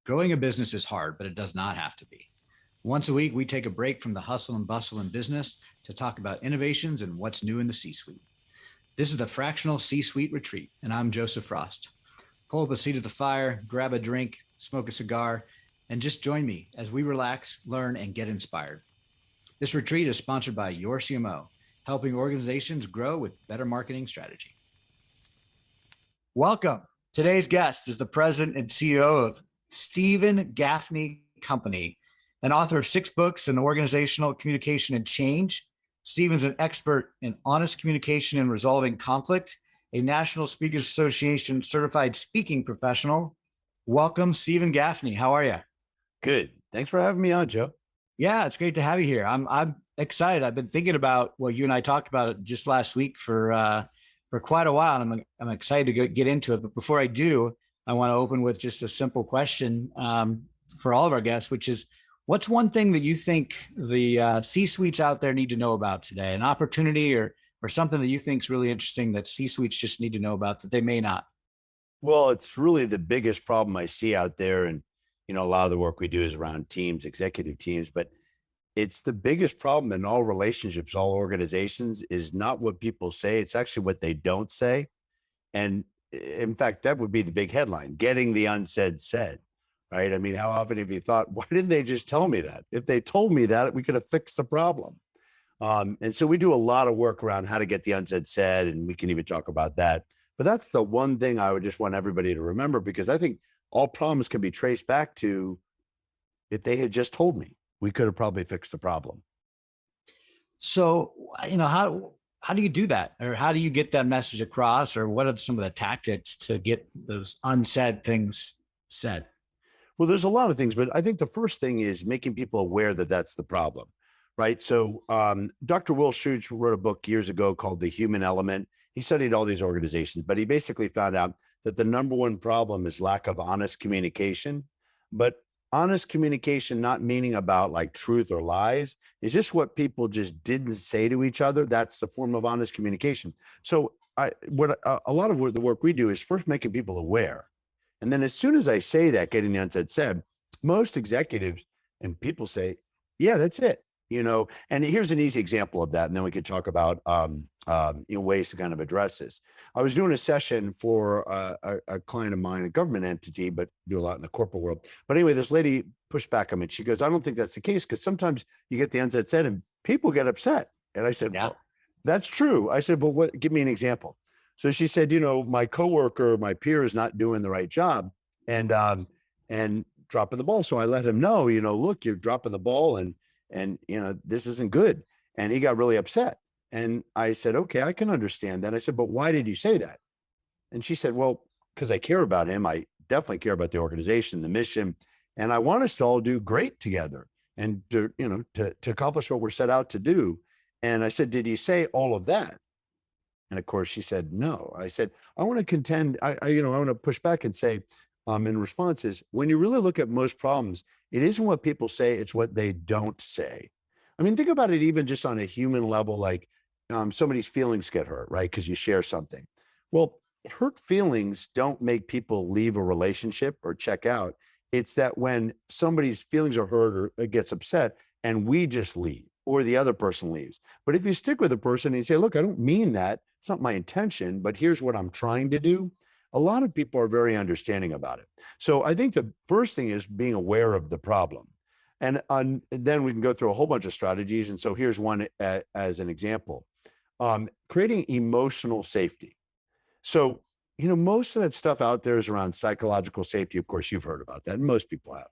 Growing a business is hard, but it does not have to be. Once a week, we take a break from the hustle and bustle in business to talk about innovations and what's new in the C suite. This is the Fractional C Suite Retreat, and I'm Joseph Frost. Pull up a seat at the fire, grab a drink, smoke a cigar, and just join me as we relax, learn, and get inspired. This retreat is sponsored by Your CMO, helping organizations grow with better marketing strategy. Welcome. Today's guest is the president and CEO of Steven Gaffney Company, an author of 6 books in organizational communication and change. Steven's an expert in honest communication and resolving conflict, a National Speakers Association certified speaking professional. Welcome, Steven Gaffney. How are you? Good. Thanks for having me on, Joe. Yeah, it's great to have you here. I'm excited. I've been thinking about what you and I talked about it just last week for quite a while, and I'm excited to get into it. But before I do, I want to open with just a simple question for all of our guests, which is, what's one thing that you think the C-suites out there need to know about today? An opportunity or something that you think is really interesting that C-suites just need to know about that they may not? Well, it's really the biggest problem I see out there. And, a lot of the work we do is around teams, executive teams, but it's the biggest problem in all relationships, all organizations, is not what people say. It's actually what they don't say. And in fact, that would be the big headline: getting the unsaid said, right? I mean, how often have you thought, why didn't they just tell me that? If they told me that, we could have fixed the problem. And so we do a lot of work around how to get the unsaid said, and we can even talk about that. But that's the one thing I would just want everybody to remember, because I think all problems can be traced back to, if they had just told me, we could have probably fixed the problem. So, how do you do that? Or how do you get that message across? Or what are some of the tactics to get those unsaid things said? Well, there's a lot of things, but I think the first thing is making people aware that that's the problem, right? So Dr. Will Schutz wrote a book years ago called The Human Element. He studied all these organizations, but he basically found out that the number one problem is lack of honest communication. But honest communication, not meaning about like truth or lies, is just what people just didn't say to each other. That's the form of honest communication. So a lot of the work we do is first making people aware. And then as soon as I say that, getting the unsaid said, most executives and people say, yeah, that's it. And here's an easy example of that. And then we could talk about ways to kind of address this. I was doing a session for a client of mine, a government entity, but do a lot in the corporate world. But anyway, this lady pushed back on me. She goes, I don't think that's the case, because sometimes you get the unsaid said and people get upset. And I said, Yeah. well, that's true. I said, well, give me an example. So she said, my coworker, my peer is not doing the right job and dropping the ball. So I let him know, look, you're dropping the ball and this isn't good. And he got really upset. And I said, okay, I can understand that. I said, but why did you say that? And she said, well, because I care about him. I definitely care about the organization, the mission, and I want us to all do great together and to accomplish what we're set out to do. And I said, did you say all of that? And of course she said, no. I said, I want to contend. I want to push back and say, in response is, when you really look at most problems, it isn't what people say, it's what they don't say. I mean, think about it even just on a human level, like somebody's feelings get hurt, right? Because you share something. Well, hurt feelings don't make people leave a relationship or check out. It's that when somebody's feelings are hurt or gets upset and we just leave, or the other person leaves. But if you stick with the person and you say, look, I don't mean that, it's not my intention, but here's what I'm trying to do, a lot of people are very understanding about it. So I think the first thing is being aware of the problem. And then we can go through a whole bunch of strategies. And so here's one as an example, creating emotional safety. So, most of that stuff out there is around psychological safety. Of course, you've heard about that, and most people have.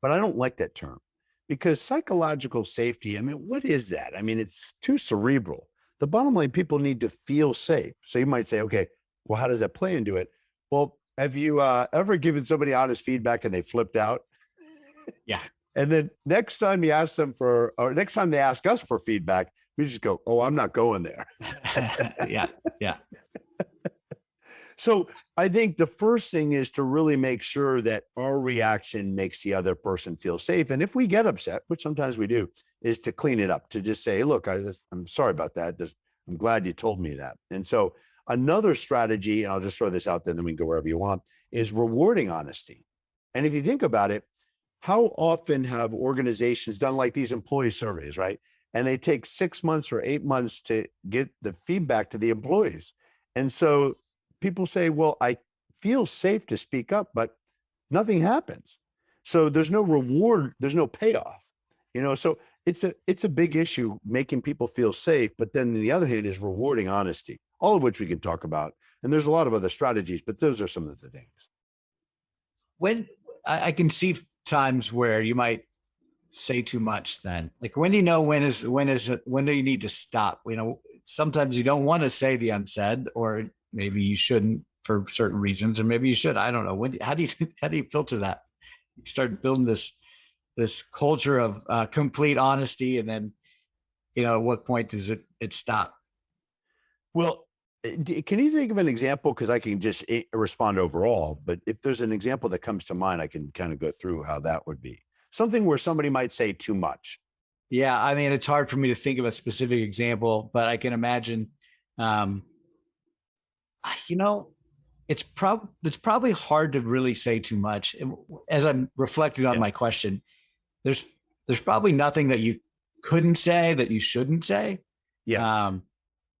But I don't like that term, because psychological safety, I mean, what is that? I mean, it's too cerebral. The bottom line, people need to feel safe. So you might say, okay, well, how does that play into it? Well, have you ever given somebody honest feedback and they flipped out? Yeah. And then next time you ask them or next time they ask us for feedback, we just go, oh, I'm not going there. Yeah. So I think the first thing is to really make sure that our reaction makes the other person feel safe. And if we get upset, which sometimes we do, is to clean it up, to just say, hey, look, I'm sorry about that. I'm glad you told me that. And so another strategy, and I'll just throw this out there and then we can go wherever you want, is rewarding honesty. And if you think about it, how often have organizations done like these employee surveys, right? And they take 6 months or 8 months to get the feedback to the employees. And so people say, well, I feel safe to speak up, but nothing happens. So there's no reward, there's no payoff, so it's a big issue making people feel safe, but then on the other hand is rewarding honesty, all of which we can talk about. And there's a lot of other strategies, but those are some of the things. When I can see times where you might say too much, then like, when do you know when do you need to stop? Sometimes you don't want to say the unsaid, or maybe you shouldn't for certain reasons, or maybe you should. I don't know. How do you filter that? You start building this culture of complete honesty, and then at what point does it stop? Well, can you think of an example? Because I can just respond overall, but if there's an example that comes to mind, I can kind of go through how that would be. Something where somebody might say too much. Yeah, I mean, it's hard for me to think of a specific example, but I can imagine, it's probably hard to really say too much. As I'm reflecting on my question, there's probably nothing that you couldn't say that you shouldn't say. Yeah.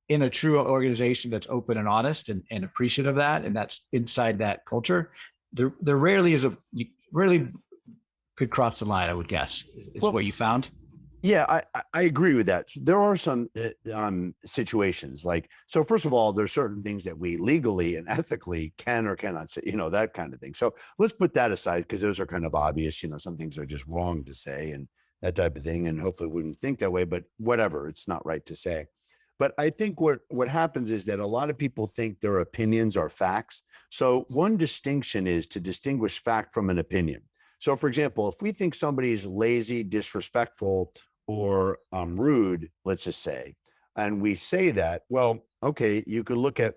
In a true organization that's open and honest and appreciative of that, and that's inside that culture, there rarely you rarely could cross the line, I would guess, is what you found. Yeah, I agree with that. There are some situations so first of all, there's certain things that we legally and ethically can or cannot say, that kind of thing. So let's put that aside because those are kind of obvious, some things are just wrong to say and that type of thing. And hopefully we wouldn't think that way, but whatever, it's not right to say. But I think what happens is that a lot of people think their opinions are facts. So one distinction is to distinguish fact from an opinion. So for example, if we think somebody is lazy, disrespectful, or rude, let's just say, and we say that, well, okay, you could look at,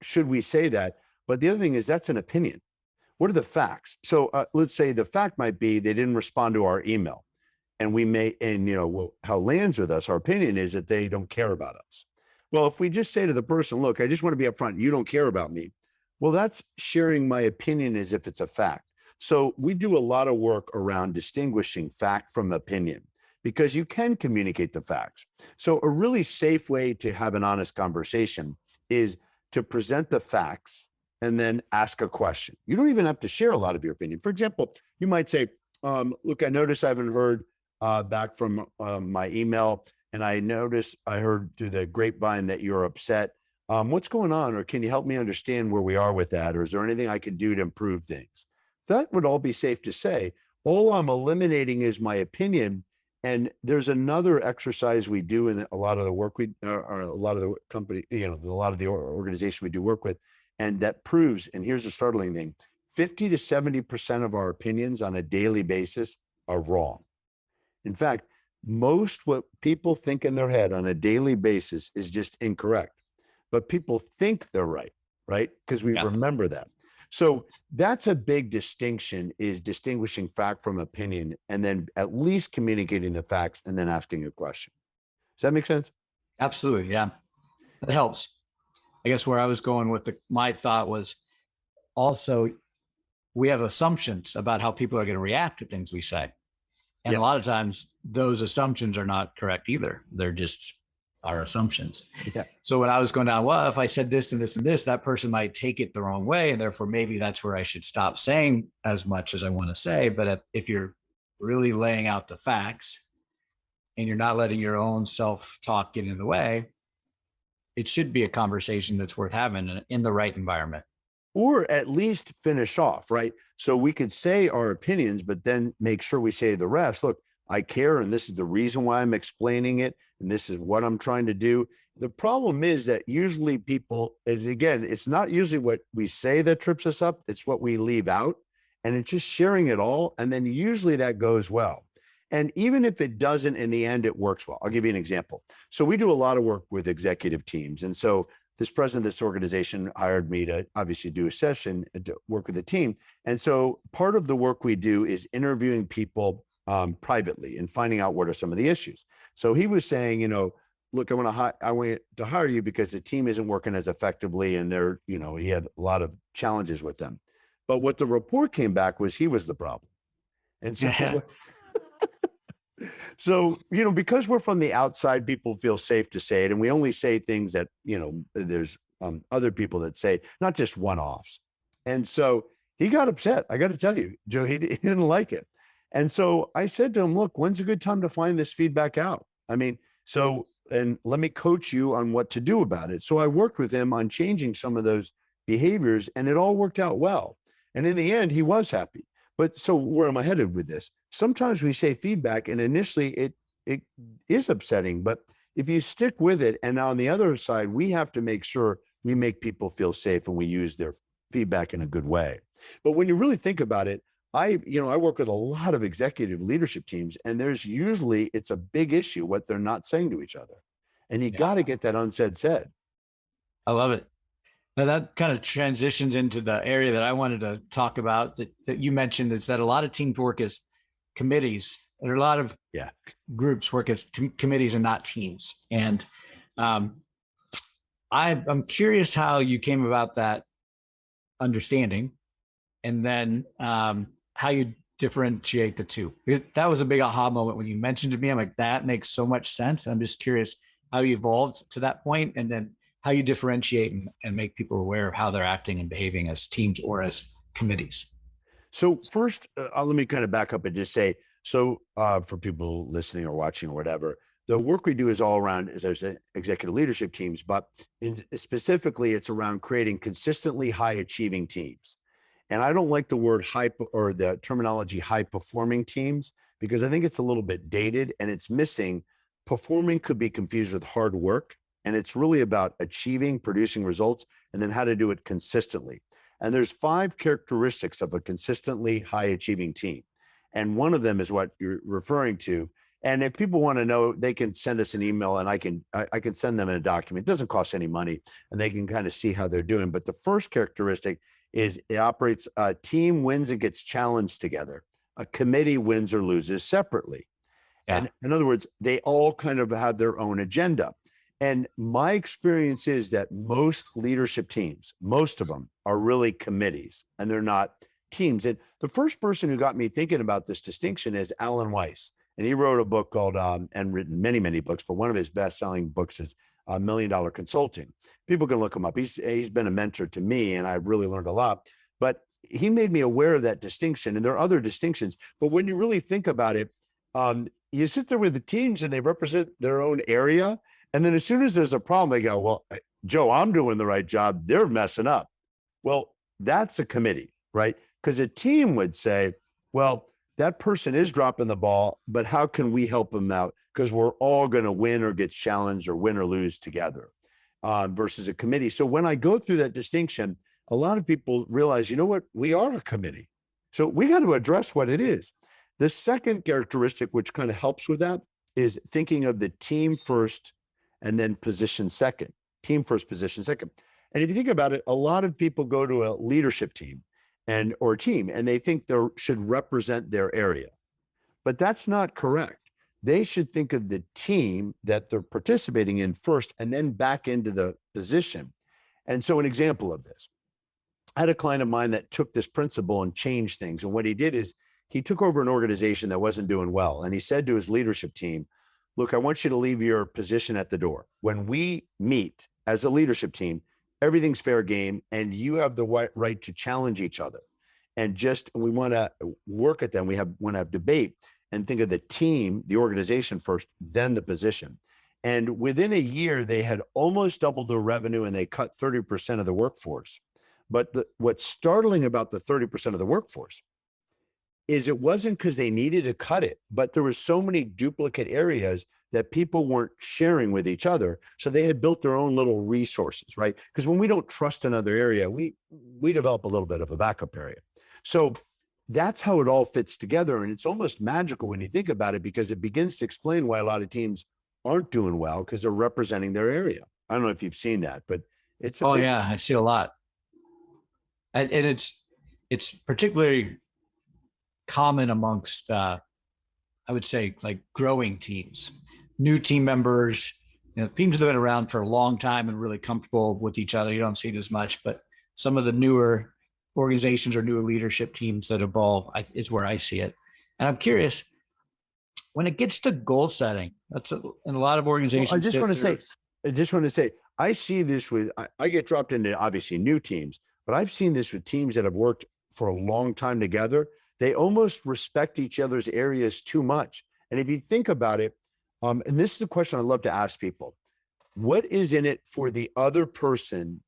should we say that? But the other thing is that's an opinion. What are the facts? So let's say the fact might be they didn't respond to our email. And how it lands with us, our opinion is that they don't care about us. Well, if we just say to the person, look, I just want to be upfront, you don't care about me. Well, that's sharing my opinion as if it's a fact. So we do a lot of work around distinguishing fact from opinion, because you can communicate the facts. So a really safe way to have an honest conversation is to present the facts and then ask a question. You don't even have to share a lot of your opinion. For example, you might say, look, I noticed I haven't heard back from my email, and I heard through the grapevine that you're upset. What's going on? Or can you help me understand where we are with that? Or is there anything I can do to improve things? That would all be safe to say. All I'm eliminating is my opinion. And there's another exercise we do in a lot of the work or a lot of the company, a lot of the organization we do work with, and that proves, and here's a startling thing, 50 to 70% of our opinions on a daily basis are wrong. In fact, most what people think in their head on a daily basis is just incorrect, but people think they're right? Because we remember that. So that's a big distinction, is distinguishing fact from opinion, and then at least communicating the facts and then asking a question. Does that make sense? Absolutely. Yeah. That helps. I guess where I was going with my thought was also, we have assumptions about how people are going to react to things we say. And a lot of times those assumptions are not correct either. They're just our assumptions. Yeah. So when I was going down, well, if I said this and this and this, that person might take it the wrong way. And therefore, maybe that's where I should stop saying as much as I want to say. But if you're really laying out the facts and you're not letting your own self-talk get in the way, it should be a conversation that's worth having in the right environment. Or at least finish off, right? So we could say our opinions, but then make sure we say the rest. Look, I care, and this is the reason why I'm explaining it, and this is what I'm trying to do. The problem is that usually it's not usually what we say that trips us up, it's what we leave out, and it's just sharing it all, and then usually that goes well. And even if it doesn't, in the end, it works well. I'll give you an example. So we do a lot of work with executive teams, and so this president of this organization hired me to obviously do a session to work with the team. And so part of the work we do is interviewing people privately and finding out what are some of the issues. So he was saying, look, I want to hire you because the team isn't working as effectively, and he had a lot of challenges with them. But what the report came back was he was the problem. And so, so, because we're from the outside, people feel safe to say it. And we only say things that, there's other people that say, not just one-offs. And so he got upset. I got to tell you, Joe, he didn't like it. And so I said to him, look, when's a good time to find this feedback out? I mean, and let me coach you on what to do about it. So I worked with him on changing some of those behaviors, and it all worked out well. And in the end, he was happy. But so where am I headed with this? Sometimes we say feedback and initially it is upsetting, but if you stick with it, and on the other side, we have to make sure we make people feel safe and we use their feedback in a good way. But when you really think about it, I work with a lot of executive leadership teams, and it's a big issue what they're not saying to each other. And you got to get that unsaid said. I love it. Now that kind of transitions into the area that I wanted to talk about that you mentioned, is that a lot of teams work as committees. There are a lot of groups work as committees and not teams. And I'm curious how you came about that understanding, and then how you differentiate the two. That was a big aha moment when you mentioned to me. I'm like, that makes so much sense. I'm just curious how you evolved to that point, and then how you differentiate and make people aware of how they're acting and behaving as teams or as committees. So first, let me kind of back up and just say, for people listening or watching or whatever, the work we do is all around, as I said, executive leadership teams, but specifically it's around creating consistently high achieving teams. And I don't like the word or the terminology high performing teams, because I think it's a little bit dated and it's missing. Performing could be confused with hard work. And it's really about achieving, producing results, and then how to do it consistently. And there's 5 characteristics of a consistently high achieving team. And one of them is what you're referring to. And if people want to know, they can send us an email, and I can send them in a document. It doesn't cost any money, and they can kind of see how they're doing. But the first characteristic is it operates, a team wins and gets challenged together. A committee wins or loses separately. Yeah. And in other words, they all kind of have their own agenda. And my experience is that most leadership teams, most of them are really committees, and they're not teams. And the first person who got me thinking about this distinction is Alan Weiss. And he wrote a book called, and written many, many books, but one of his best-selling books is $1 Million Consulting. People can look him up. He's been a mentor to me, and I've really learned a lot. But he made me aware of that distinction, and there are other distinctions. But when you really think about it, you sit there with the teams, and they represent their own area. And then as soon as there's a problem, they go, well, Joe, I'm doing the right job. They're messing up. Well, that's a committee, right? Because a team would say, well, that person is dropping the ball, but how can we help them out? Because we're all going to win or get challenged or win or lose together, versus a committee. So when I go through that distinction, a lot of people realize, you know what? We are a committee. So we got to address what it is. The second characteristic, which kind of helps with that, is thinking of the team first and then position second. Team first, position second. And if you think about it, a lot of people go to a leadership team or team, and they think they should represent their area. But that's not correct. They should think of the team that they're participating in first, and then back into the position. And so an example of this, I had a client of mine that took this principle and changed things. And what he did is he took over an organization that wasn't doing well. And he said to his leadership team, look, I want you to leave your position at the door. When we meet as a leadership team, everything's fair game, and you have the right to challenge each other. And we want to work at them. We want to have debate and think of the team, the organization first, then the position. And within a year, they had almost doubled their revenue, and they cut 30% of the workforce. But what's startling about the 30% of the workforce is it wasn't because they needed to cut it, but there were so many duplicate areas that people weren't sharing with each other. So they had built their own little resources, right? Because when we don't trust another area, we develop a little bit of a backup area. So that's how it all fits together. And it's almost magical when you think about it, because it begins to explain why a lot of teams aren't doing well, because they're representing their area. I don't know if you've seen that, but it's yeah, I see a lot. And it's particularly common amongst, I would say, like growing teams, new team members, teams that have been around for a long time and really comfortable with each other. You don't see it as much, but some of the newer organizations or newer leadership teams that evolve is where I see it. And I'm curious, when it gets to goal setting, in a lot of organizations. Well, I just want to say, I see this with, I get dropped into obviously new teams, but I've seen this with teams that have worked for a long time together. They almost respect each other's areas too much. And if you think about it, and this is a question I love to ask people, what is in it for the other person?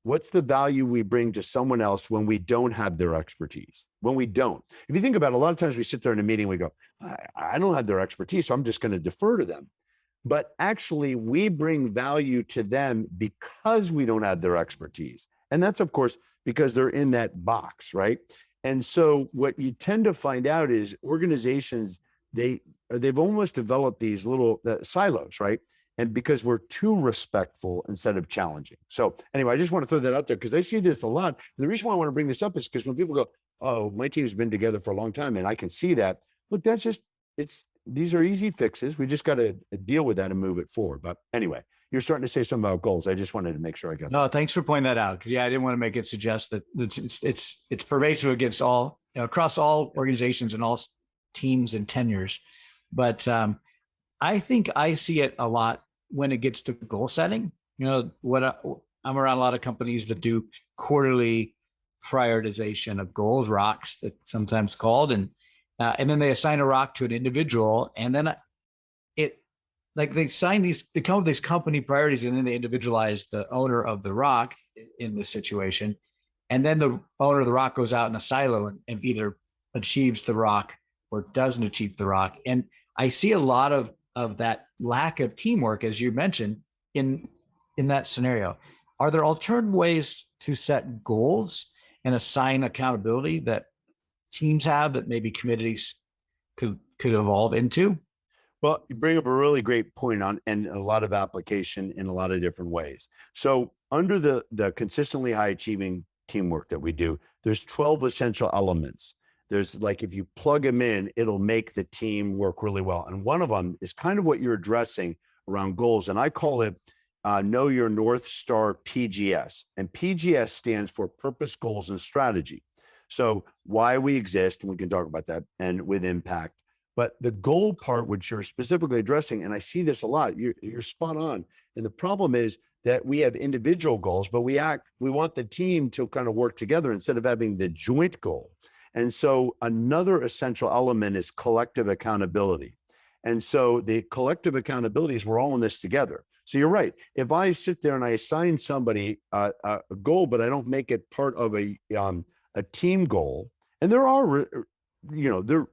What's the value we bring to someone else when we don't have their expertise? When we don't, if you think about it, a lot of times we sit there in a meeting, we go, I don't have their expertise, so I'm just going to defer to them. But actually we bring value to them because we don't have their expertise. And that's of course, because they're in that box, right? And so what you tend to find out is organizations, they've almost developed these little silos, right? And because we're too respectful instead of challenging. So anyway, I just want to throw that out there because I see this a lot. And the reason why I want to bring this up is because when people go, oh, my team's been together for a long time and I can see that, look, that's just, these are easy fixes. We just got to deal with that and move it forward. But anyway, you're starting to say something about goals. I just wanted to make sure I got No, thanks for pointing that out. Cause I didn't want to make it suggest that it's pervasive against all, across all organizations and all teams and tenures. But, I think I see it a lot when it gets to goal setting. I'm around a lot of companies that do quarterly prioritization of goals, rocks, that's sometimes called, and then they assign a rock to an individual, and then they come up with these company priorities, and then they individualize the owner of the rock in this situation, and then the owner of the rock goes out in a silo and either achieves the rock or doesn't achieve the rock. And I see a lot of that lack of teamwork, as you mentioned, in that scenario. Are there alternative ways to set goals and assign accountability that teams have that maybe committees could evolve into? Well, you bring up a really great point and a lot of application in a lot of different ways. So under the consistently high achieving teamwork that we do, there's 12 essential elements. There's like, if you plug them in, it'll make the team work really well. And one of them is kind of what you're addressing around goals. And I call it Know Your North Star PGS. And PGS stands for Purpose, Goals, and Strategy. So why we exist, and we can talk about that, and with impact. But the goal part, which you're specifically addressing, and I see this a lot, you're spot on. And the problem is that we have individual goals, but we want the team to kind of work together instead of having the joint goal. And so another essential element is collective accountability. And so the collective accountability is we're all in this together. So you're right. If I sit there and I assign somebody a goal, but I don't make it part of a team goal, and there are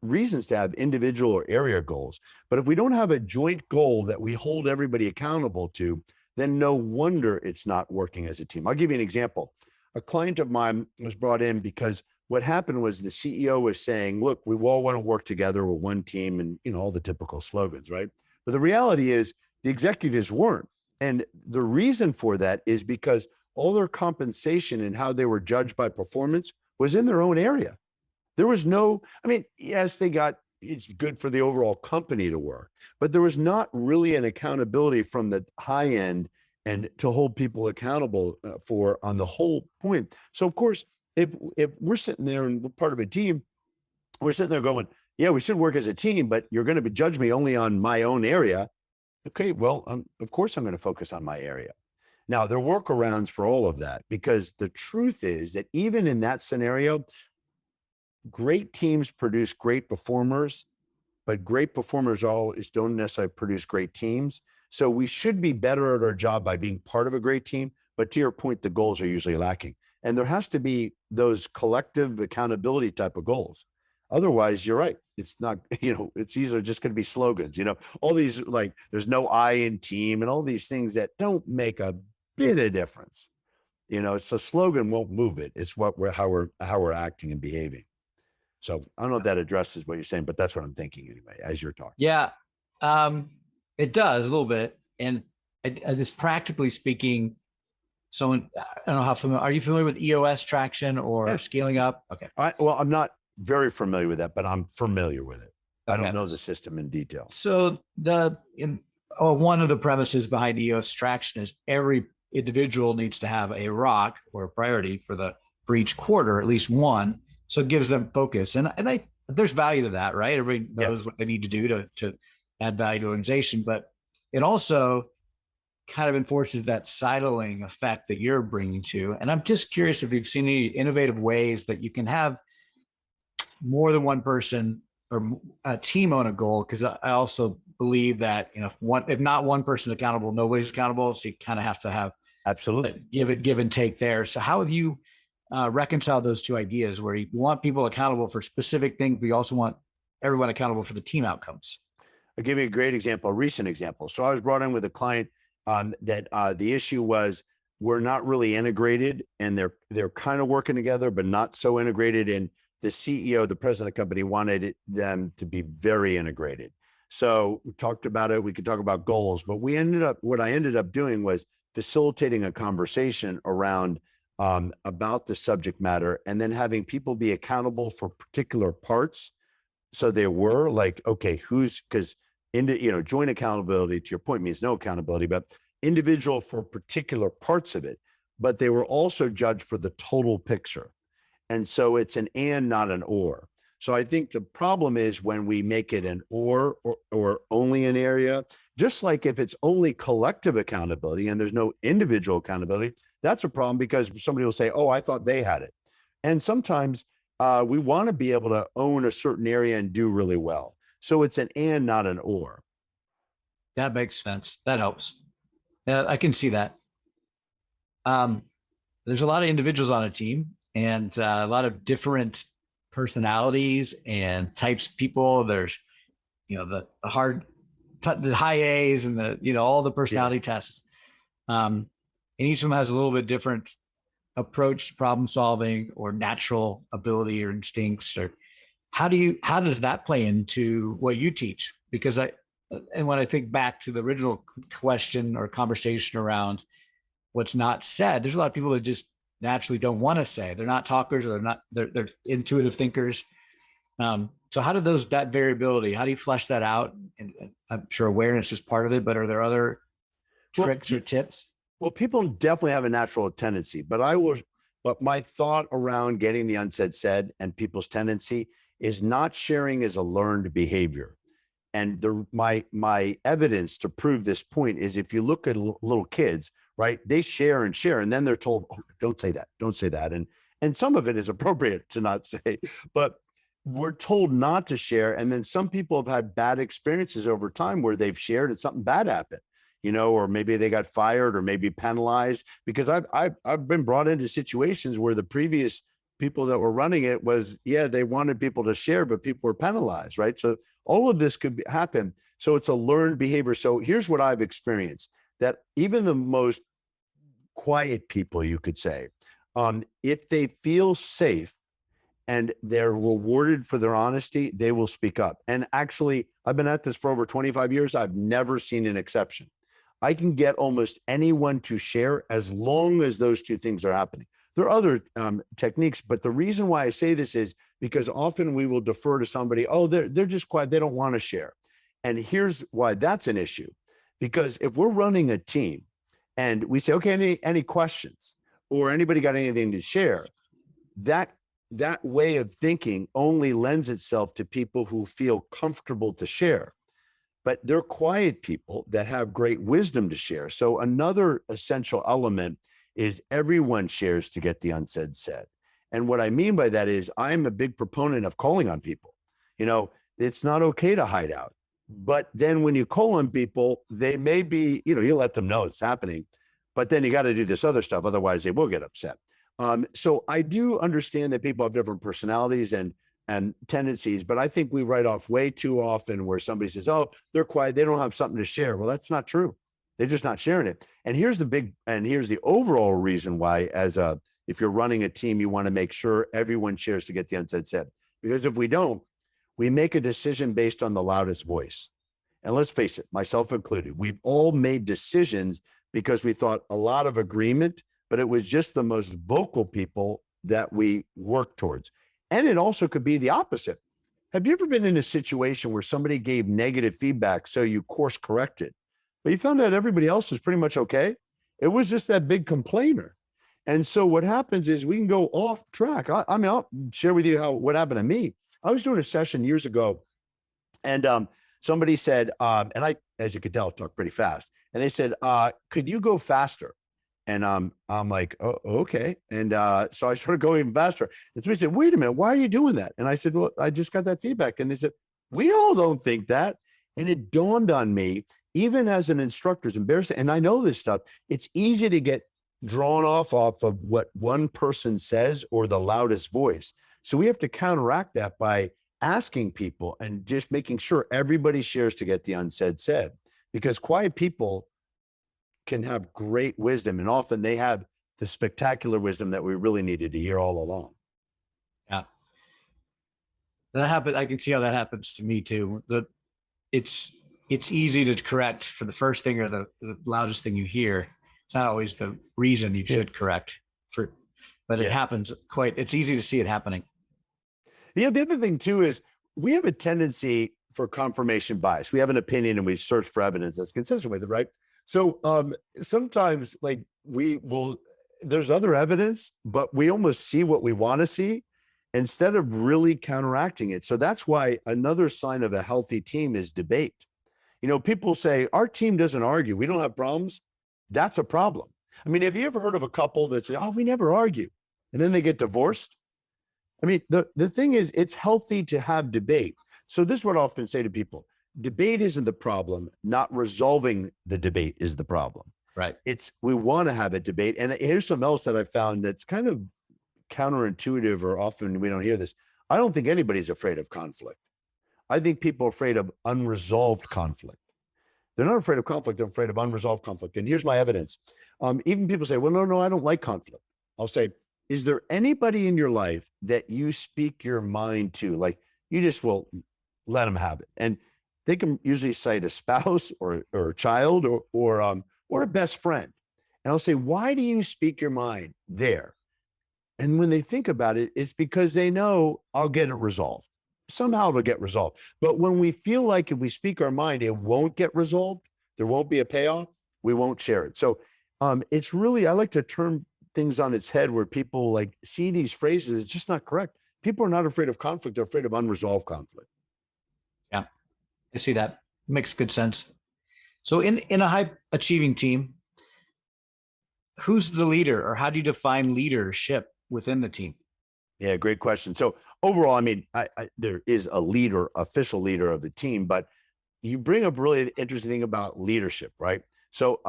reasons to have individual or area goals, but if we don't have a joint goal that we hold everybody accountable to, then no wonder it's not working as a team. I'll give you an example. A client of mine was brought in because what happened was the CEO was saying, look, we all want to work together, we're one team, and all the typical slogans, right? But the reality is the executives weren't. And the reason for that is because all their compensation and how they were judged by performance was in their own area. There was yes, it's good for the overall company to work, but there was not really an accountability from the high end and to hold people accountable for on the whole point. So of course, if we're sitting there and we're part of a team, we're sitting there going, yeah, we should work as a team, but you're going to judge me only on my own area. Okay, well, of course I'm going to focus on my area. Now, there are workarounds for all of that, because the truth is that even in that scenario, great teams produce great performers, but great performers always don't necessarily produce great teams. So we should be better at our job by being part of a great team. But to your point, the goals are usually lacking. And there has to be those collective accountability type of goals. Otherwise, you're right. It's not, these are just going to be slogans, all these, like there's no I in team and all these things that don't make a bit of difference. It's a slogan won't move it. It's how we're acting and behaving. So I don't know if that addresses what you're saying, but that's what I'm thinking anyway, as you're talking. Yeah, it does a little bit. And I just practically speaking, I don't know how familiar, are you familiar with EOS Traction or Scaling Up? Okay. I'm not very familiar with that, but I'm familiar with it. I don't know the system in detail. So one of the premises behind EOS Traction is every individual needs to have a rock or a priority for for each quarter, at least one. So it gives them focus. And there's value to that, right? Everybody knows what they need to do to add value to the organization, but it also kind of enforces that siloing effect that you're bringing to. And I'm just curious if you've seen any innovative ways that you can have more than one person or a team on a goal. Cause I also believe that, if not one person accountable, nobody's accountable. So you kind of have to have absolutely give and take there. So how have you reconciled those two ideas where you want people accountable for specific things, but you also want everyone accountable for the team outcomes? I'll give you a great example, a recent example. So I was brought in with a client that the issue was we're not really integrated, and they're kind of working together, but not so integrated. And the CEO, the president of the company, wanted them to be very integrated. So we talked about it. We could talk about goals, but what I ended up doing was facilitating a conversation around about the subject matter, and then having people be accountable for particular parts. So they were like, okay, because joint accountability, to your point, means no accountability, but individual for particular parts of it. But they were also judged for the total picture. And so it's an and, not an or. So I think the problem is when we make it an or only an area, just like if it's only collective accountability and there's no individual accountability, that's a problem, because somebody will say, oh, I thought they had it. And sometimes we want to be able to own a certain area and do really well. So it's an and, not an or. That makes sense. That helps. Yeah, I can see that. There's a lot of individuals on a team, and a lot of different personalities and types of people. There's, the high A's and all the personality tests. And each of them has a little bit different approach to problem solving or natural ability or instincts. Or how does that play into what you teach? Because when I think back to the original question or conversation around what's not said, there's a lot of people that just naturally don't want to say. They're not talkers, or they're intuitive thinkers. So how do that variability, how do you flesh that out? And I'm sure awareness is part of it, but are there other tricks or tips? Well, people definitely have a natural tendency, but my thought around getting the unsaid said and people's tendency is not sharing is a learned behavior. And my evidence to prove this point is if you look at little kids, right, they share, and then they're told, oh, don't say that. And some of it is appropriate to not say, but we're told not to share. And then some people have had bad experiences over time where they've shared and something bad happened, or maybe they got fired or maybe penalized, because I've been brought into situations where the previous people that were running it they wanted people to share, but people were penalized, right? So all of this could happen. So it's a learned behavior. So here's what I've experienced, that even the most quiet people, you could say, if they feel safe and they're rewarded for their honesty, they will speak up. And actually, I've been at this for over 25 years. I've never seen an exception. I can get almost anyone to share as long as those two things are happening. There are other techniques, but the reason why I say this is because often we will defer to somebody, oh, they're just quiet, they don't want to share. And here's why that's an issue. Because if we're running a team and we say, okay, any questions, or anybody got anything to share, that way of thinking only lends itself to people who feel comfortable to share. But they're quiet people that have great wisdom to share. So another essential element is everyone shares to get the unsaid said. And what I mean by that is I'm a big proponent of calling on people. It's not okay to hide out. But then when you call on people, they may be, you let them know it's happening, but then you got to do this other stuff. Otherwise they will get upset. So I do understand that people have different personalities and tendencies, but I think we write off way too often where somebody says, oh, they're quiet, they don't have something to share. Well, that's not true. They're just not sharing it. And here's the overall reason why, if you're running a team, you want to make sure everyone shares to get the unsaid said. Because if we don't, we make a decision based on the loudest voice. And let's face it, myself included, we've all made decisions because we thought a lot of agreement, but it was just the most vocal people that we worked towards. And it also could be the opposite. Have you ever been in a situation where somebody gave negative feedback, so you course corrected, but you found out everybody else was pretty much okay? It was just that big complainer. And so what happens is we can go off track. I mean, I'll share with you what happened to me. I was doing a session years ago, and somebody said, and I, as you could tell, talk pretty fast. And they said, could you go faster? And I'm like, oh, okay. And so I started going even faster. And somebody said, wait a minute, why are you doing that? And I said, well, I just got that feedback. And they said, we all don't think that. And it dawned on me, even as an instructor, it's embarrassing. And I know this stuff. It's easy to get drawn off of what one person says or the loudest voice. So we have to counteract that by asking people and just making sure everybody shares to get the unsaid said, because quiet people can have great wisdom, and often they have the spectacular wisdom that we really needed to hear all along. Yeah. That happened. I can see how that happens to me too. It's easy to correct for the first thing or the loudest thing you hear. It's not always the reason you should correct for, but it happens it's easy to see it happening. Yeah. The other thing too is we have a tendency for confirmation bias. We have an opinion and we search for evidence that's consistent with it, right? So sometimes like there's other evidence, but we almost see what we want to see instead of really counteracting it. So that's why another sign of a healthy team is debate. You know, people say our team doesn't argue. We don't have problems. That's a problem. I mean, have you ever heard of a couple that say, oh, we never argue, and then they get divorced? I mean, the thing is, it's healthy to have debate. So this is what I often say to people. Debate isn't the problem. Not resolving the debate is the problem. Right. We want to have a debate. And here's something else that I found that's kind of counterintuitive, or often we don't hear this. I don't think anybody's afraid of conflict. I think people are afraid of unresolved conflict. They're not afraid of conflict. They're afraid of unresolved conflict. And here's my evidence. Even people say, well, no, I don't like conflict. I'll say, is there anybody in your life that you speak your mind to? Like you just will let them have it. And they can usually cite a spouse or a child or a best friend. And I'll say, why do you speak your mind there? And when they think about it, it's because they know I'll get it resolved. Somehow it'll get resolved. But when we feel like if we speak our mind, it won't get resolved, there won't be a payoff, we won't share it. So it's really, I like to turn things on its head where people like see these phrases. It's just not correct. People are not afraid of conflict. They're afraid of unresolved conflict. Yeah, I see that. Makes good sense. So in a high achieving team, who's the leader, or how do you define leadership within the team? Yeah, great question. So overall, I mean, there is a leader, official leader of the team, but you bring up really interesting thing about leadership, right? So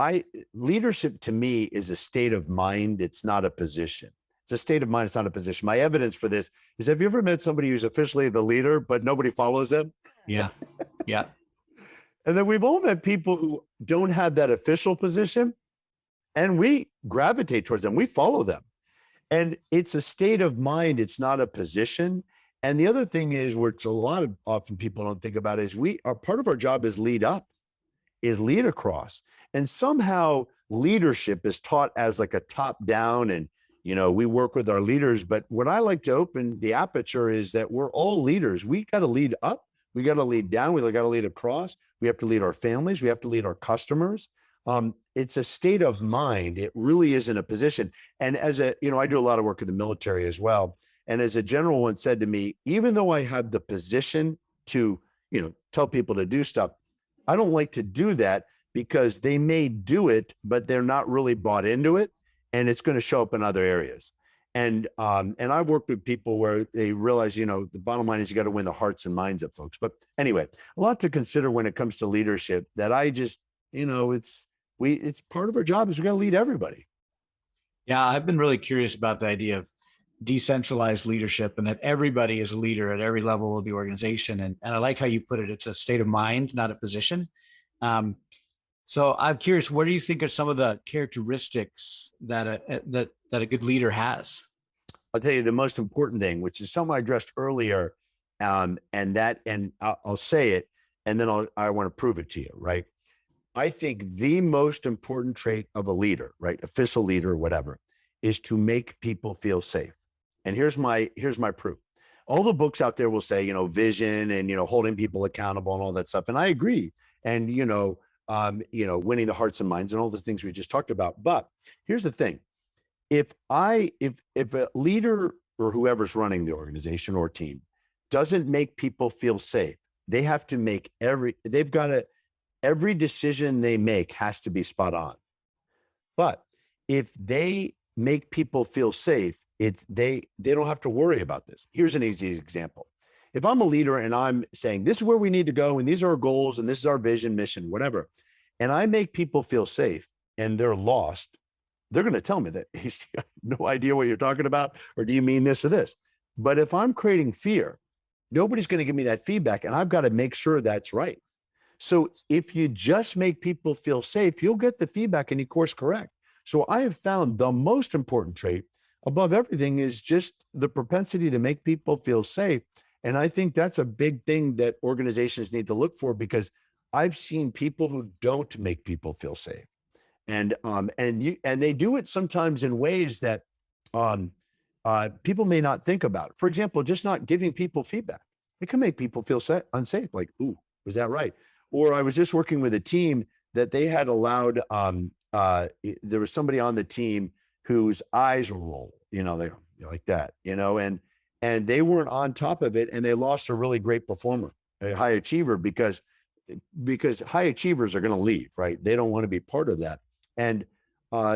leadership to me is a state of mind. It's not a position. It's a state of mind. It's not a position. My evidence for this is, have you ever met somebody who's officially the leader, but nobody follows them? Yeah. Yeah. And then we've all met people who don't have that official position, and we gravitate towards them. We follow them. And it's a state of mind. It's not a position. And the other thing is, which a lot of often people don't think about, is part of our job is lead up, is lead across. And somehow leadership is taught as like a top down, and, you know, we work with our leaders. But what I like to open the aperture is that we're all leaders. We got to lead up. We got to lead down. We got to lead across. We have to lead our families. We have to lead our customers. It's a state of mind. It really isn't a position. And I do a lot of work in the military as well. And as a general once said to me, even though I have the position to, tell people to do stuff, I don't like to do that because they may do it, but they're not really bought into it. And it's going to show up in other areas. And I've worked with people where they realize, the bottom line is you got to win the hearts and minds of folks. But anyway, a lot to consider when it comes to leadership that I just, it's part of our job is we got to lead everybody. Yeah. I've been really curious about the idea of decentralized leadership, and that everybody is a leader at every level of the organization. And I like how you put it. It's a state of mind, not a position. So I'm curious, what do you think are some of the characteristics that a good leader has? I'll tell you the most important thing, which is something I addressed earlier, and I'll say it, and then I want to prove it to you, right? I think the most important trait of a leader, right, official leader or whatever, is to make people feel safe. And here's my proof. All the books out there will say, vision and, holding people accountable and all that stuff. And I agree. And, winning the hearts and minds and all the things we just talked about. But here's the thing. if a leader or whoever's running the organization or team doesn't make people feel safe, they have to make every decision they make has to be spot on. But if they make people feel safe, they don't have to worry about this. Here's an easy example. If I'm a leader and I'm saying, this is where we need to go, and these are our goals, and this is our vision, mission, whatever, and I make people feel safe and they're lost, they're going to tell me that you have no idea what you're talking about, or do you mean this or this? But if I'm creating fear, nobody's going to give me that feedback, and I've got to make sure that's right. So if you just make people feel safe, you'll get the feedback and you course correct. So I have found the most important trait above everything is just the propensity to make people feel safe. And I think that's a big thing that organizations need to look for, because I've seen people who don't make people feel safe. And they do it sometimes in ways that people may not think about. For example, just not giving people feedback. It can make people feel unsafe. Like, ooh, was that right? Or I was just working with a team that they had allowed, there was somebody on the team whose eyes were rolled, they're like that, and they weren't on top of it, and they lost a really great performer, a high achiever, because high achievers are going to leave, right? They don't want to be part of that. And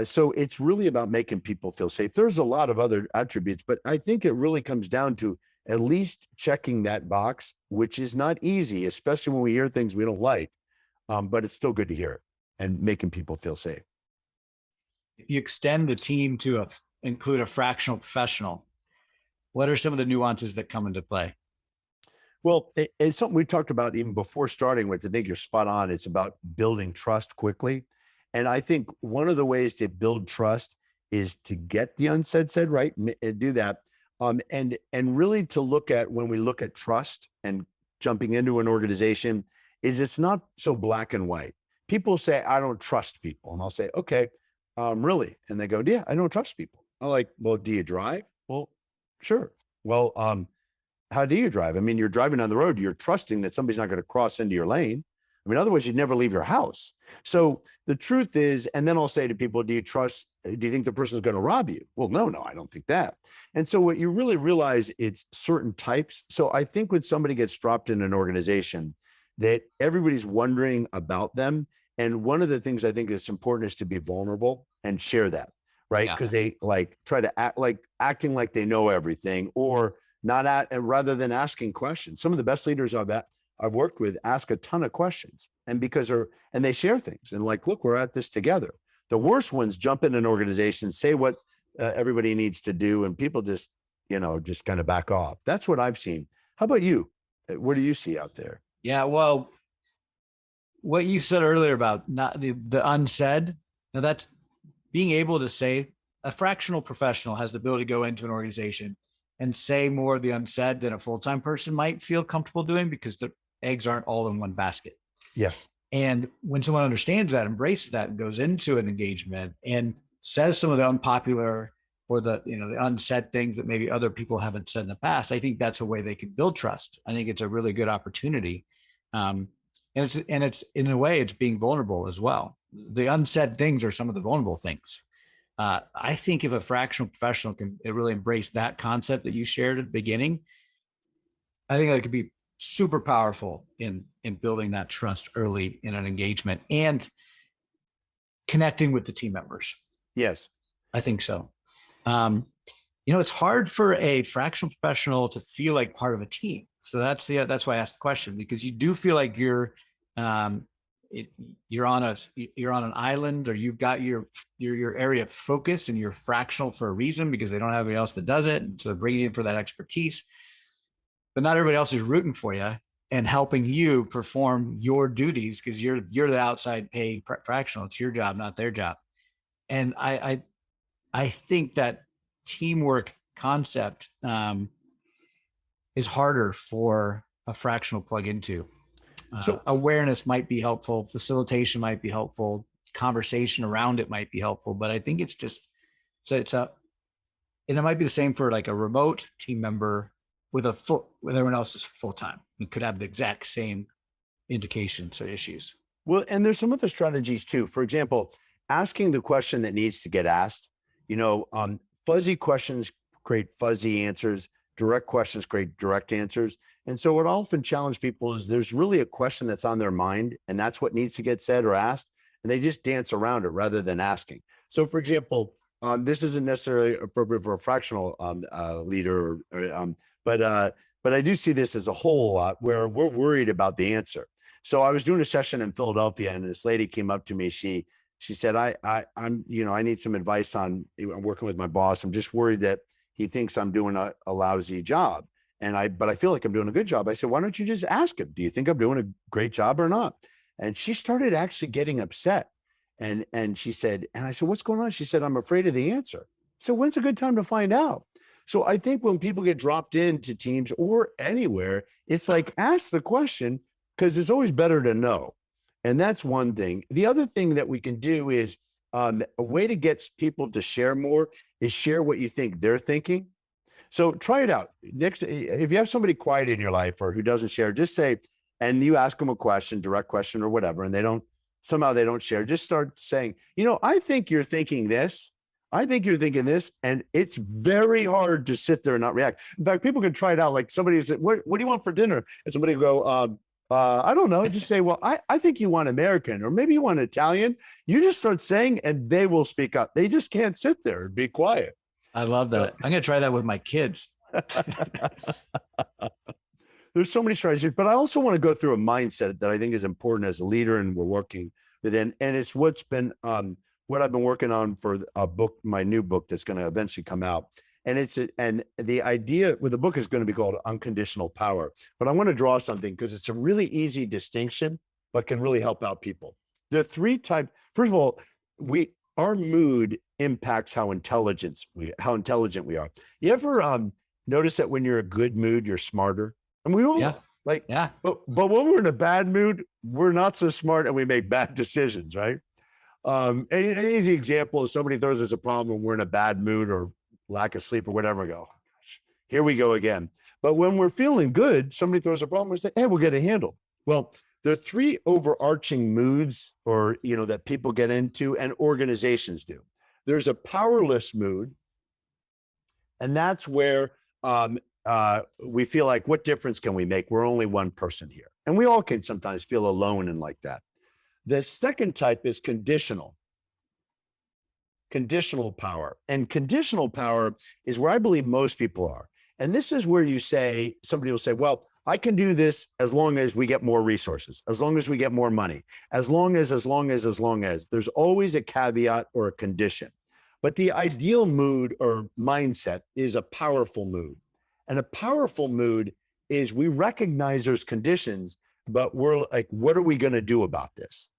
so it's really about making people feel safe. There's a lot of other attributes, but I think it really comes down to at least checking that box, which is not easy, especially when we hear things we don't like, but it's still good to hear it, and making people feel safe. If you extend the team to include a fractional professional, what are some of the nuances that come into play? Well, it's something we talked about even before starting, which I think you're spot on. It's about building trust quickly. And I think one of the ways to build trust is to get the unsaid said, right? And do that. And really to look at, when we look at trust and jumping into an organization, is it's not so black and white. People say, I don't trust people. And I'll say, okay, really? And they go, yeah, I don't trust people. I'm like, well, do you drive? Well, sure. Well, how do you drive? I mean, you're driving down the road, you're trusting that somebody's not going to cross into your lane. I mean, otherwise you'd never leave your house. So the truth is, and then I'll say to people, do you think the person's going to rob you? Well, no, I don't think that. And so what you really realize, it's certain types. So I think when somebody gets dropped in an organization, that everybody's wondering about them. And one of the things I think that's important is to be vulnerable and share that, right? Because they try to act acting like they know everything, or not rather than asking questions. Some of the best leaders I've worked with ask a ton of questions, and they share things and look, we're at this together. The worst ones jump in an organization, say what everybody needs to do, and people just kind of back off. That's what I've seen. How about you? What do you see out there? Yeah, well, what you said earlier about not the unsaid, now that's being able to say, a fractional professional has the ability to go into an organization and say more of the unsaid than a full-time person might feel comfortable doing, because the eggs aren't all in one basket. Yeah. And when someone understands that, embraces that, and goes into an engagement and says some of the unpopular or the unsaid things that maybe other people haven't said in the past, I think that's a way they can build trust. I think it's a really good opportunity. And it's in a way, it's being vulnerable as well. The unsaid things are some of the vulnerable things. I think if a fractional professional can really embrace that concept that you shared at the beginning, I think that could be super powerful in building that trust early in an engagement and connecting with the team members. Yes, I think so. It's hard for a fractional professional to feel like part of a team. So that's why I asked the question, because you do feel like you're on an island, or you've got your area of focus, and you're fractional for a reason, because they don't have anybody else that does it. And so they're bringing in for that expertise, but not everybody else is rooting for you and helping you perform your duties, because you're the outside paid fractional. It's your job, not their job. And I think that teamwork concept is harder for a fractional plug into. So awareness might be helpful, facilitation might be helpful, conversation around it might be helpful, but I think it's just, and it might be the same for like a remote team member with everyone else is full-time. You could have the exact same indications or issues. Well, and there's some other strategies too. For example, asking the question that needs to get asked Fuzzy questions create fuzzy answers. Direct questions create direct answers. And so what I often challenge people is there's really a question that's on their mind, and that's what needs to get said or asked, and they just dance around it rather than asking. So for example, this isn't necessarily appropriate for a fractional leader, but I do see this as a whole lot where we're worried about the answer. So I was doing a session in Philadelphia, and this lady came up to me. She said, I need some advice I'm working with my boss. I'm just worried that he thinks I'm doing a lousy job. But I feel like I'm doing a good job. I said, why don't you just ask him? Do you think I'm doing a great job or not? And she started actually getting upset. And she said, and I said, what's going on? She said, I'm afraid of the answer. So when's a good time to find out? So I think when people get dropped into teams or anywhere, it's like, ask the question, because it's always better to know. And that's one thing. The other thing that we can do is a way to get people to share more is share what you think they're thinking. So try it out. Next, if you have somebody quiet in your life or who doesn't share, just say, and you ask them a question, direct question or whatever, and they don't share, just start saying, I think you're thinking this. I think you're thinking this. And it's very hard to sit there and not react. In fact, people can try it out. Like somebody said, what do you want for dinner? And somebody will go, I don't know. Just say, well, I think you want American, or maybe you want Italian. You just start saying, and they will speak up. They just can't sit there and be quiet. I love that. I'm going to try that with my kids. There's so many strategies, but I also want to go through a mindset that I think is important as a leader, and we're working within. And it's what I've been working on for a book, my new book that's going to eventually come out. And the idea with the book is going to be called Unconditional Power. But I want to draw something because it's a really easy distinction, but can really help out people. There are three types. First of all, our mood impacts how intelligent we are. You ever notice that when you're in a good mood, you're smarter? And we all but when we're in a bad mood, we're not so smart and we make bad decisions, right? An easy example is somebody throws us a problem when we're in a bad mood or lack of sleep or whatever, I go, here we go again. But when we're feeling good, somebody throws a problem, we say, hey, we'll get it handled. Well, there are three overarching moods that people get into and organizations do. There's a powerless mood. And that's where we feel like, what difference can we make? We're only one person here. And we all can sometimes feel alone and like that. The second type is conditional power. And conditional power is where I believe most people are. And this is where somebody will say, well, I can do this as long as we get more resources, as long as we get more money, as long as, there's always a caveat or a condition. But the ideal mood or mindset is a powerful mood. And a powerful mood is we recognize there's conditions, but we're like, what are we going to do about this?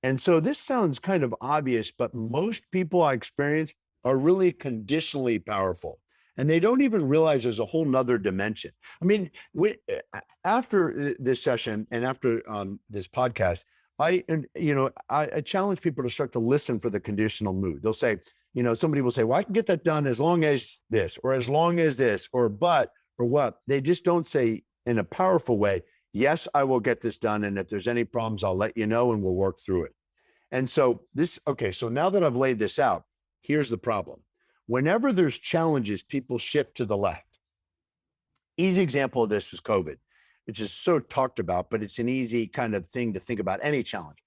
And so this sounds kind of obvious, but most people I experience are really conditionally powerful. And they don't even realize there's a whole nother dimension. I mean, after this session and after this podcast, I challenge people to start to listen for the conditional mood. They'll say, somebody will say, well, I can get that done as long as this, or as long as this, or but, or what. They just don't say in a powerful way, yes, I will get this done. And if there's any problems, I'll let you know and we'll work through it. And so so now that I've laid this out, here's the problem. Whenever there's challenges, people shift to the left. Easy example of this was COVID, which is so talked about, but it's an easy kind of thing to think about any challenge.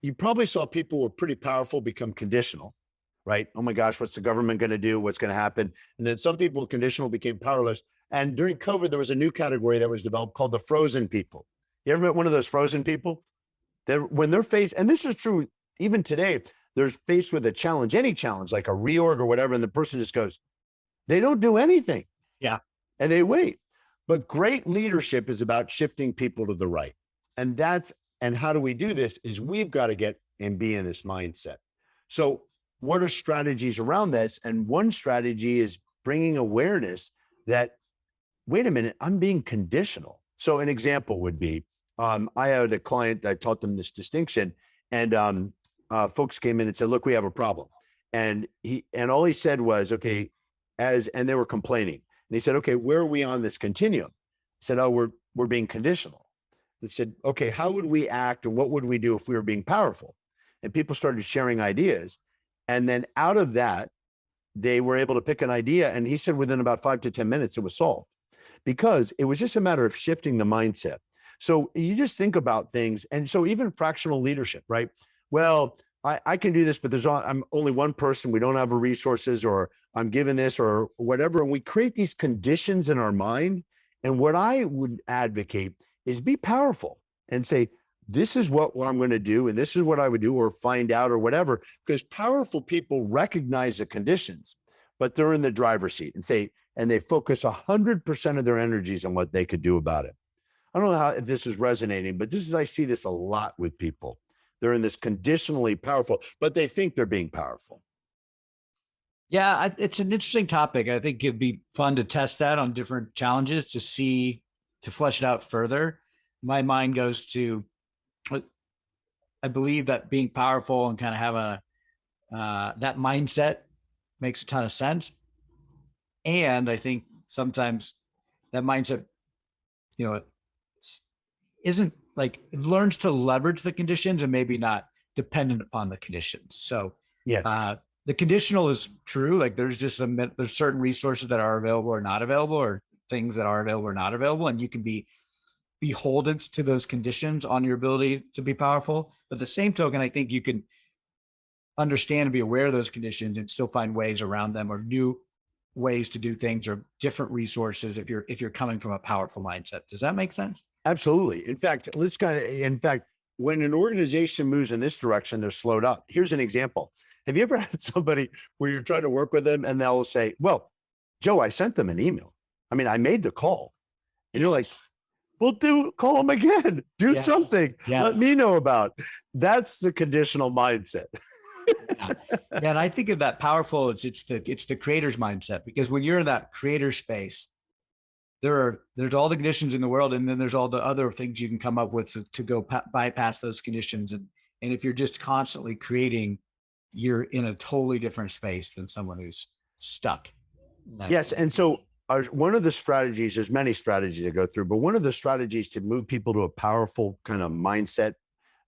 You probably saw people who were pretty powerful become conditional, right? Oh my gosh, what's the government going to do? What's going to happen? And then some people conditional became powerless. And during COVID, there was a new category that was developed called the frozen people. You ever met one of those frozen people? When they're faced, and this is true even today, they're faced with a challenge, any challenge, like a reorg or whatever, and the person just goes, they don't do anything. Yeah. And they wait. But great leadership is about shifting people to the right. And how do we do this is we've got to get and be in this mindset. So what are strategies around this? And one strategy is bringing awareness that, wait a minute, I'm being conditional. So an example would be, I had a client, I taught them this distinction, and folks came in and said, look, we have a problem. And all he said was, okay, and they were complaining. And he said, okay, where are we on this continuum? He said, oh, we're being conditional. He said, okay, how would we act and what would we do if we were being powerful? And people started sharing ideas. And then out of that, they were able to pick an idea. And he said within about 5 to 10 minutes, it was solved because it was just a matter of shifting the mindset. So you just think about things. And so even fractional leadership, right? Well, I can do this, but I'm only one person. We don't have the resources, or I'm given this or whatever. And we create these conditions in our mind. And what I would advocate is be powerful and say, this is what I'm going to do. And this is what I would do, or find out, or whatever, because powerful people recognize the conditions, but they're in the driver's seat and they focus 100% of their energies on what they could do about it. I don't know if this is resonating, but I see this a lot with people. They're in this conditionally powerful, but they think they're being powerful. Yeah, it's an interesting topic. I think it'd be fun to test that on different challenges to flesh it out further. My mind goes to, I believe that being powerful and kind of have that mindset makes a ton of sense. And I think sometimes that mindset, isn't like, it learns to leverage the conditions and maybe not dependent upon the conditions. So yeah, the conditional is true. Like there's certain resources that are available or not available, or things that are available or not available. And you can be beholden to those conditions on your ability to be powerful. But the same token, I think you can understand and be aware of those conditions and still find ways around them, or new ways to do things, or different resources if you're coming from a powerful mindset. Does that make sense? absolutely. In fact, when an organization moves in this direction, they're slowed up. Here's an example. Have you ever had somebody where you're trying to work with them and they'll say, well, Joe, I sent them an email. I mean, I made the call. And you're like, well, call them again. Do something. Yes. Let me know about. That's the conditional mindset. Yeah. And I think of that powerful. It's the creator's mindset, because when you're in that creator space, there's all the conditions in the world, and then there's all the other things you can come up with to go bypass those conditions. And if you're just constantly creating, you're in a totally different space than someone who's stuck. Yes. And so one of the strategies, there's many strategies to go through, but one of the strategies to move people to a powerful kind of mindset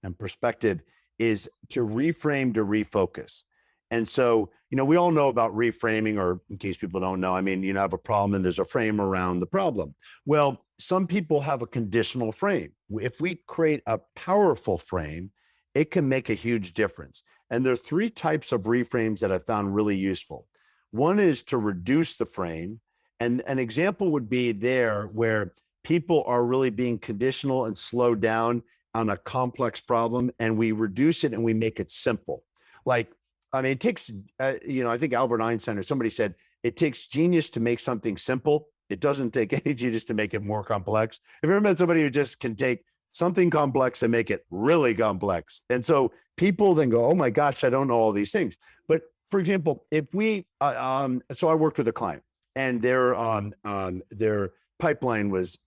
and perspective is to reframe, to refocus. And so, we all know about reframing, or in case people don't know, I mean, you have a problem and there's a frame around the problem. Well, some people have a conditional frame. If we create a powerful frame, it can make a huge difference. And there are 3 types of reframes that I found really useful. One is to reduce the frame. And an example would be there where people are really being conditional and slowed down on a complex problem, and we reduce it and we make it simple. Like, I mean, it takes, I think Albert Einstein or somebody said, it takes genius to make something simple. It doesn't take any genius to make it more complex. Have you ever met somebody who just can take something complex and make it really complex? And so people then go, oh my gosh, I don't know all these things. But for example, if we, so I worked with a client, and their pipeline was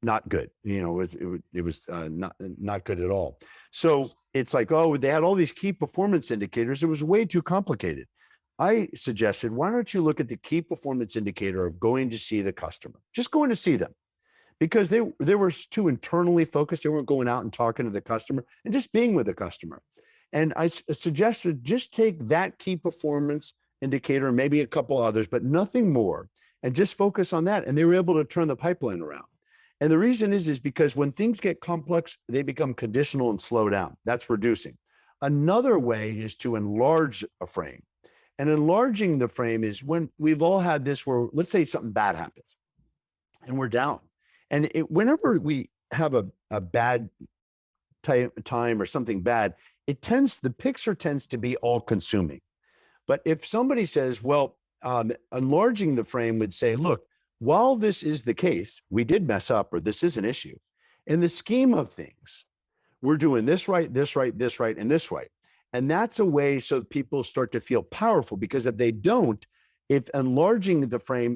not good. It was not good at all. So it's like, oh, they had all these key performance indicators. It was way too complicated. I suggested, why don't you look at the key performance indicator of going to see the customer, just going to see them, because they were too internally focused. They weren't going out and talking to the customer and just being with the customer. And I suggested just take that key performance indicator and maybe a couple others, but nothing more, and just focus on that. And they were able to turn the pipeline around. And the reason is because when things get complex, they become conditional and slow down. That's reducing. Another way is to enlarge a frame. And enlarging the frame is when we've all had this where, let's say something bad happens and we're down. And whenever we have a bad time or something bad, the picture tends to be all consuming. But if somebody says, well, enlarging the frame would say, look, while this is the case, we did mess up, or this is an issue. In the scheme of things, we're doing this right, this right, this right, and this right. And that's a way so people start to feel powerful, because if they don't, if enlarging the frame,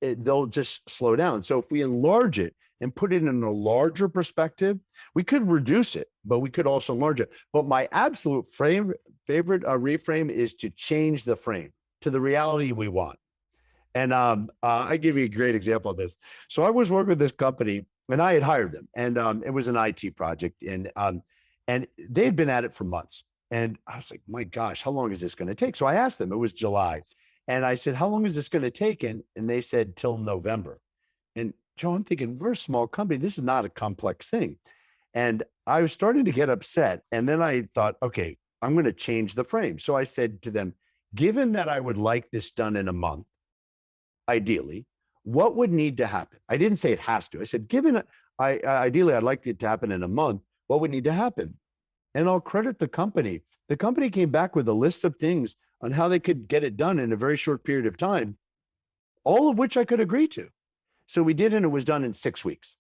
they'll just slow down. So if we enlarge it and put it in a larger perspective, we could reduce it, but we could also enlarge it. But my absolute favorite reframe is to change the frame to the reality we want. And I give you a great example of this. So I was working with this company, and I had hired them, and it was an IT project, and they had been at it for months. And I was like, my gosh, how long is this going to take? So I asked them, it was July. And I said, how long is this going to take? And they said, till November. And Joe, I'm thinking, we're a small company. This is not a complex thing. And I was starting to get upset. And then I thought, okay, I'm going to change the frame. So I said to them, given that I would like this done in a month, ideally, what would need to happen? I didn't say it has to. I said, ideally, I'd like it to happen in a month. What would need to happen? And I'll credit the company. The company came back with a list of things on how they could get it done in a very short period of time, all of which I could agree to. So we did, and it was done in 6 weeks.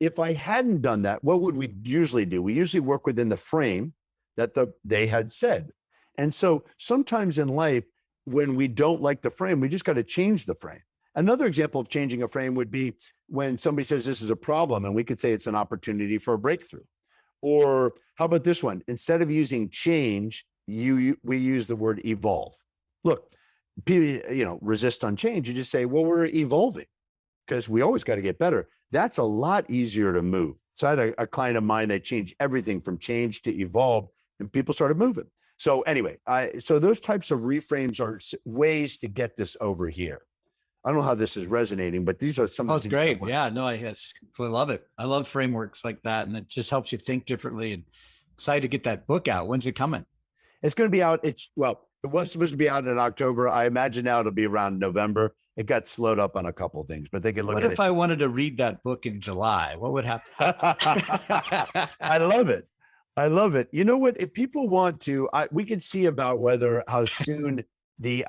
If I hadn't done that, what would we usually do? We usually work within the frame that they had said. And so sometimes in life, when we don't like the frame, we just got to change the frame. Another example of changing a frame would be when somebody says this is a problem, and we could say it's an opportunity for a breakthrough. Or how about this one? Instead of using change, we use the word evolve. Look, people, resist on change. You just say, well, we're evolving because we always got to get better. That's a lot easier to move. So I had a client of mine that changed everything from change to evolve, and people started moving. So anyway, so those types of reframes are ways to get this over here. I don't know how this is resonating, but these are some. Oh, it's great. Yeah, no, I love it. I love frameworks like that. And it just helps you think differently, and excited to get that book out. When's it coming? It's going to be out. It was supposed to be out in October. I imagine now it'll be around November. It got slowed up on a couple of things, but they can look at it. What if I wanted to read that book in July? What would happen? I love it. I love it. You know what? If people want to, we can see about how soon the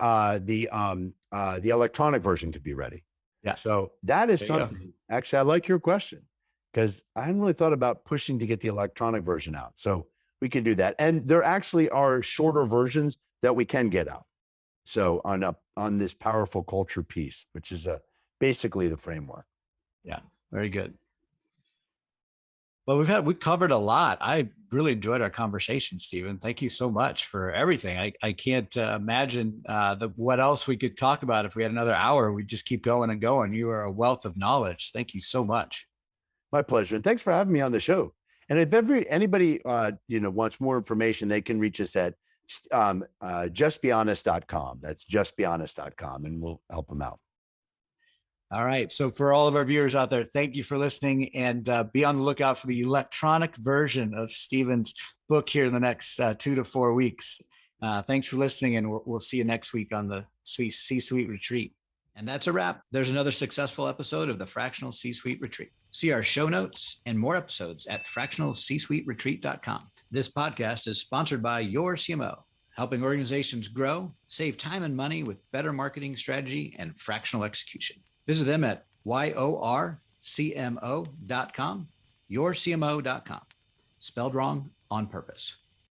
electronic version could be ready. Yeah. So that is something. Actually, I like your question because I hadn't really thought about pushing to get the electronic version out. So we can do that. And there actually are shorter versions that we can get out. So on this powerful culture piece, which is basically the framework. Yeah. Very good. Well, we covered a lot. I really enjoyed our conversation, Steven. Thank you so much for everything. I can't imagine what else we could talk about if we had another hour. We'd just keep going and going. You are a wealth of knowledge. Thank you so much. My pleasure. And thanks for having me on the show. And if anybody wants more information, they can reach us at justbehonest.com. That's justbehonest.com, and we'll help them out. All right. So for all of our viewers out there, thank you for listening, and be on the lookout for the electronic version of Steven's book here in the next 2 to 4 weeks. Thanks for listening, and we'll see you next week on the C-Suite Retreat. And that's a wrap. There's another successful episode of the Fractional C-Suite Retreat. See our show notes and more episodes at fractionalcsuiteretreat.com. This podcast is sponsored by Your CMO, helping organizations grow, save time and money with better marketing strategy and fractional execution. Visit them at yorcmo.com, yourcmo.com. Spelled wrong on purpose.